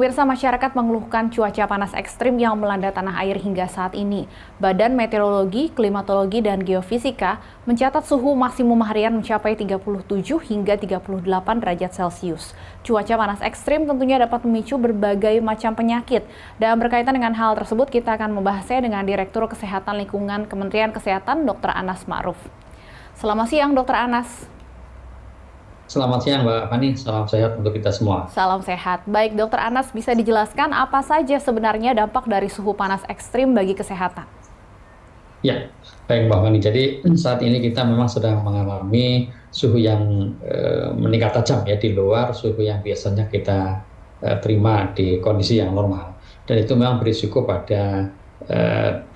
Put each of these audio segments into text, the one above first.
Pemirsa, masyarakat mengeluhkan cuaca panas ekstrim yang melanda tanah air hingga saat ini. Badan Meteorologi, Klimatologi, dan Geofisika mencatat suhu maksimum harian mencapai 37 hingga 38 derajat Celcius. Cuaca panas ekstrim tentunya dapat memicu berbagai macam penyakit. Dan berkaitan dengan hal tersebut, kita akan membahasnya dengan Direktur Kesehatan Lingkungan Kementerian Kesehatan, Dr. Anas Ma'ruf. Selamat siang, Dr. Anas. Selamat siang Mbak Fani, salam sehat untuk kita semua. Salam sehat. Baik, Dr. Anas, bisa dijelaskan apa saja sebenarnya dampak dari suhu panas ekstrim bagi kesehatan? Ya, baik Mbak Fani. Jadi saat ini kita memang sedang mengalami suhu yang meningkat tajam ya di luar suhu yang biasanya kita terima di kondisi yang normal. Dan itu memang berisiko pada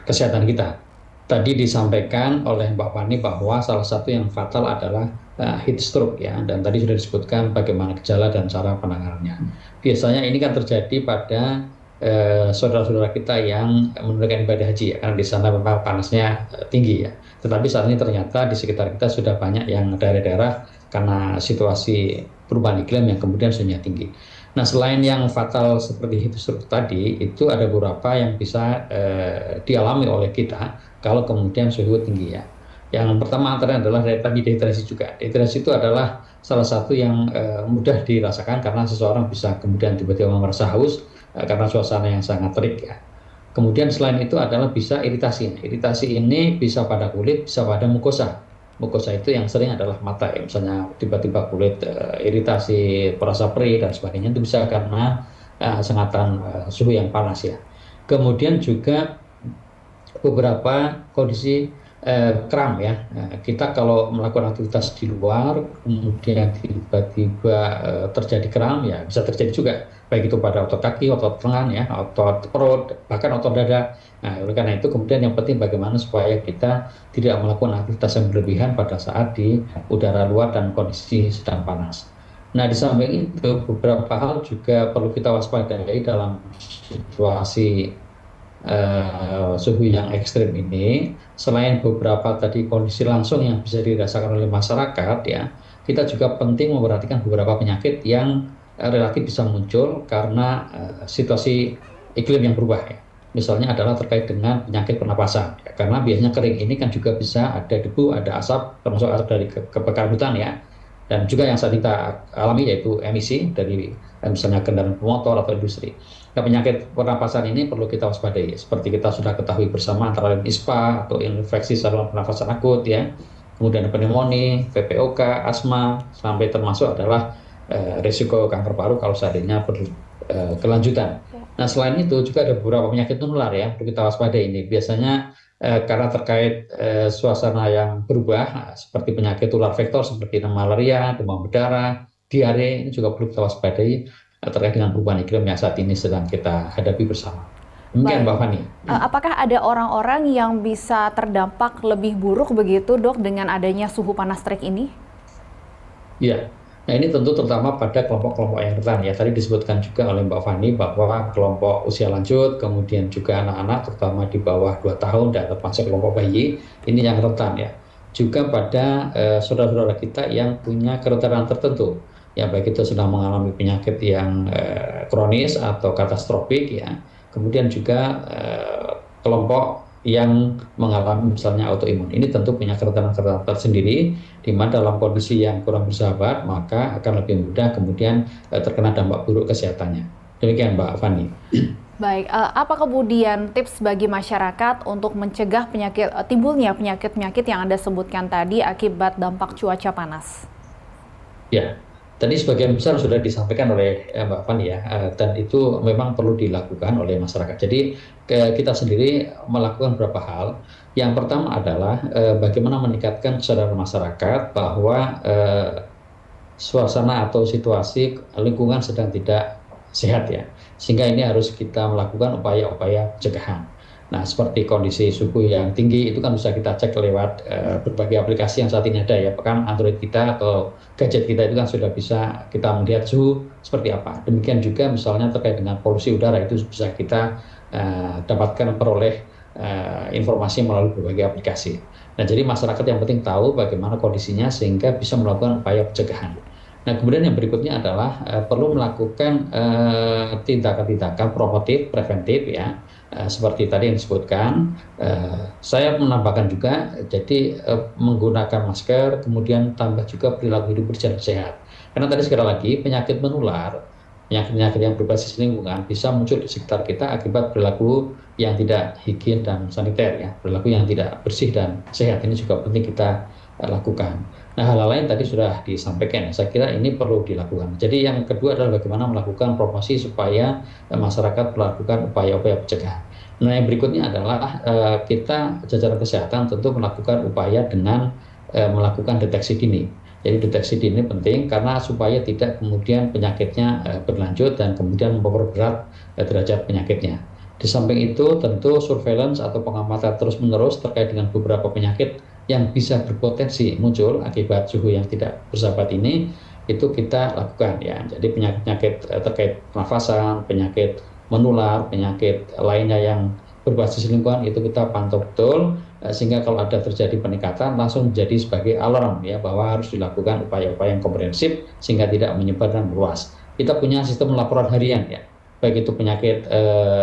kesehatan kita. Tadi disampaikan oleh Mbak Fani bahwa salah satu yang fatal adalah heat stroke ya, dan tadi sudah disebutkan bagaimana gejala dan cara penanganannya. Biasanya ini kan terjadi pada saudara-saudara kita yang menunaikan ibadah haji ya, karena di sana memang panasnya tinggi ya. Tetapi saat ini ternyata di sekitar kita sudah banyak yang daerah-daerah karena situasi perubahan iklim yang kemudian suhunya tinggi. Nah, selain yang fatal seperti heat stroke tadi, itu ada beberapa yang bisa dialami oleh kita kalau kemudian suhu tinggi ya. Yang pertama antara adalah tadi dehidrasi juga. Dehidrasi itu adalah salah satu yang mudah dirasakan karena seseorang bisa kemudian tiba-tiba merasa haus karena suasana yang sangat terik ya. Kemudian selain itu adalah bisa iritasi. Iritasi ini bisa pada kulit, bisa pada mukosa. Mukosa itu yang sering adalah mata ya. Misalnya tiba-tiba kulit iritasi, perasa perih dan sebagainya, itu bisa karena sengatan suhu yang panas ya. Kemudian juga beberapa kondisi kram ya. Kita kalau melakukan aktivitas di luar kemudian tiba-tiba terjadi kram ya, bisa terjadi juga baik itu pada otot kaki, otot lengan ya, otot perut, bahkan otot dada. Nah, oleh karena itu kemudian yang penting bagaimana supaya kita tidak melakukan aktivitas yang berlebihan pada saat di udara luar dan kondisi sedang panas. Nah, di samping itu beberapa hal juga perlu kita waspadai dalam situasi suhu yang ekstrim ini. Selain beberapa tadi kondisi langsung yang bisa dirasakan oleh masyarakat ya, kita juga penting memperhatikan beberapa penyakit yang relatif bisa muncul karena situasi iklim yang berubah ya. Misalnya adalah terkait dengan penyakit pernapasan ya, karena biasanya kering ini kan juga bisa ada debu, ada asap, termasuk asap dari kebakaran hutan ya. Dan juga yang saat kita alami yaitu emisi dari misalnya kendaraan bermotor atau industri. Nah, penyakit pernapasan ini perlu kita waspadai. Seperti kita sudah ketahui bersama antara lain ISPA atau infeksi saluran pernafasan akut ya, kemudian pneumonia, PPOK, asma, sampai termasuk adalah risiko kanker paru kalau seandainya kelanjutan. Nah, selain itu juga ada beberapa penyakit menular ya perlu kita waspadai ini. Biasanya karena terkait suasana yang berubah seperti penyakit tular vektor seperti malaria, demam berdarah, diare, ini juga perlu kita waspadai terkait dengan perubahan iklim yang saat ini sedang kita hadapi bersama. Demikian Mbak Fani. Apakah ada orang-orang yang bisa terdampak lebih buruk begitu Dok dengan adanya suhu panas terik ini? Iya. Nah, ini tentu terutama pada kelompok-kelompok yang rentan ya. Tadi disebutkan juga oleh Mbak Fani bahwa kelompok usia lanjut, kemudian juga anak-anak terutama di bawah 2 tahun dan termasuk kelompok bayi, ini yang rentan ya. Juga pada saudara-saudara kita yang punya kerentanan tertentu. Ya, baik itu sedang mengalami penyakit yang kronis atau katastrofik ya. Kemudian juga kelompok yang mengalami misalnya autoimun. Ini tentu punya kerentanan tersendiri, di mana dalam kondisi yang kurang bersahabat, maka akan lebih mudah kemudian terkena dampak buruk kesehatannya. Demikian Mbak Fani. Baik, apa kemudian tips bagi masyarakat untuk mencegah timbulnya penyakit-penyakit yang Anda sebutkan tadi akibat dampak cuaca panas? Ya, tadi sebagian besar sudah disampaikan oleh Mbak Fani ya, dan itu memang perlu dilakukan oleh masyarakat. Jadi kita sendiri melakukan beberapa hal. Yang pertama adalah bagaimana meningkatkan kesadaran masyarakat bahwa suasana atau situasi lingkungan sedang tidak sehat ya, sehingga ini harus kita melakukan upaya-upaya pencegahan. Nah, seperti kondisi suhu yang tinggi itu kan bisa kita cek lewat berbagai aplikasi yang saat ini ada ya, bahkan Android kita atau gadget kita itu kan sudah bisa kita melihat suhu seperti apa. Demikian juga misalnya terkait dengan polusi udara itu bisa kita dapatkan peroleh informasi melalui berbagai aplikasi. Nah, jadi masyarakat yang penting tahu bagaimana kondisinya sehingga bisa melakukan upaya pencegahan. Nah, kemudian yang berikutnya adalah perlu melakukan tindakan-tindakan promotif, preventif ya, seperti tadi yang disebutkan. Saya menambahkan juga, jadi menggunakan masker, kemudian tambah juga perilaku hidup bersih dan sehat. Karena tadi sekali lagi penyakit menular, penyakit-penyakit yang berbasis lingkungan bisa muncul di sekitar kita akibat perilaku yang tidak higien dan saniter ya, perilaku yang tidak bersih dan sehat. Ini juga penting kita lakukan. Nah, hal-hal lain tadi sudah disampaikan ya, saya kira ini perlu dilakukan. Jadi yang kedua adalah bagaimana melakukan promosi supaya masyarakat melakukan upaya-upaya pencegahan. Nah, yang berikutnya adalah kita jajaran kesehatan tentu melakukan upaya dengan melakukan deteksi dini. Jadi deteksi dini penting karena supaya tidak kemudian penyakitnya berlanjut dan kemudian memperberat derajat penyakitnya. Di samping itu tentu surveillance atau pengamatan terus-menerus terkait dengan beberapa penyakit yang bisa berpotensi muncul akibat suhu yang tidak bersahabat ini, itu kita lakukan ya. Jadi penyakit-penyakit terkait pernafasan, penyakit menular, penyakit lainnya yang berbasis lingkungan itu kita pantau betul, sehingga kalau ada terjadi peningkatan langsung menjadi sebagai alarm ya, bahwa harus dilakukan upaya-upaya yang komprehensif sehingga tidak menyebar dan meluas. Kita punya sistem laporan harian ya, baik itu penyakit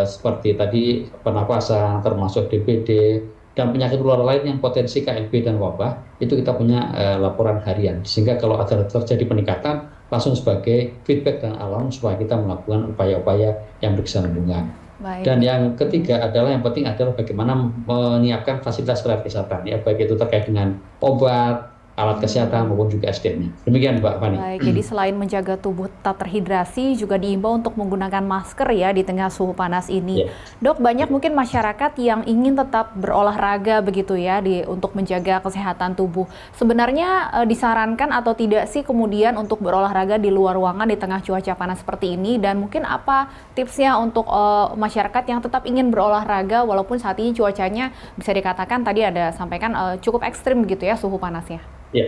seperti tadi pernapasan, termasuk DBD, dan penyakit menular lain yang potensi KLB dan wabah, itu kita punya laporan harian. Sehingga kalau ada terjadi peningkatan, langsung sebagai feedback dan alarm supaya kita melakukan upaya-upaya yang berkesinambungan. Dan yang ketiga adalah yang penting adalah bagaimana menyiapkan fasilitas kesehatan, ya, baik itu terkait dengan obat, alat kesehatan maupun juga SDM-nya. Demikian Mbak Fani. Baik, jadi selain menjaga tubuh tetap terhidrasi, juga diimbau untuk menggunakan masker ya di tengah suhu panas ini. Yeah. Dok, banyak mungkin masyarakat yang ingin tetap berolahraga begitu ya untuk menjaga kesehatan tubuh. Sebenarnya disarankan atau tidak sih kemudian untuk berolahraga di luar ruangan di tengah cuaca panas seperti ini? Dan mungkin apa tipsnya untuk masyarakat yang tetap ingin berolahraga walaupun saat ini cuacanya bisa dikatakan tadi ada sampaikan cukup ekstrim begitu ya suhu panasnya? Ya,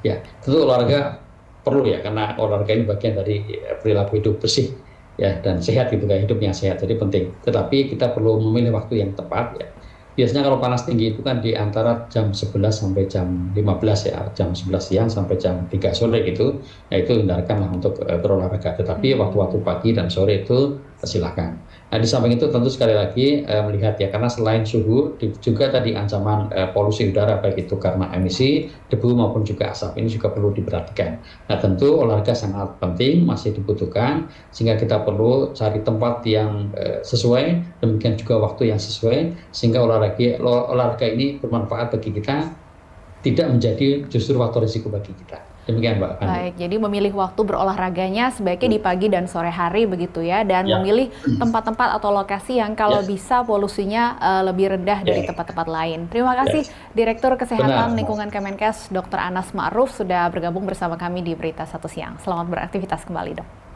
ya, tentu olahraga perlu ya, karena olahraga ini bagian dari perilaku hidup bersih ya dan sehat gitu, kayak hidup yang sehat, jadi penting. Tetapi kita perlu memilih waktu yang tepat ya. Biasanya kalau panas tinggi itu kan di antara jam 11 sampai jam 15 ya, jam 11 siang sampai jam 3 sore gitu. Nah, itu hindarkanlah untuk berolahraga. Tetapi waktu-waktu pagi dan sore itu silakan. Nah, di samping itu tentu sekali lagi melihat ya, karena selain suhu juga tadi ancaman polusi udara, baik itu karena emisi debu maupun juga asap, ini juga perlu diperhatikan. Nah, tentu olahraga sangat penting, masih dibutuhkan, sehingga kita perlu cari tempat yang sesuai, demikian juga waktu yang sesuai, sehingga olahraga ini bermanfaat bagi kita, tidak menjadi justru faktor risiko bagi kita. Demikian Mbak Fani. Baik, jadi memilih waktu berolahraganya sebaiknya di pagi dan sore hari begitu ya, dan memilih tempat-tempat atau lokasi yang kalau bisa polusinya lebih rendah dari tempat-tempat lain. Terima kasih Direktur Kesehatan Lingkungan Kemenkes Dr. Anas Ma'ruf sudah bergabung bersama kami di Berita Satu Siang. Selamat beraktivitas kembali, Dok.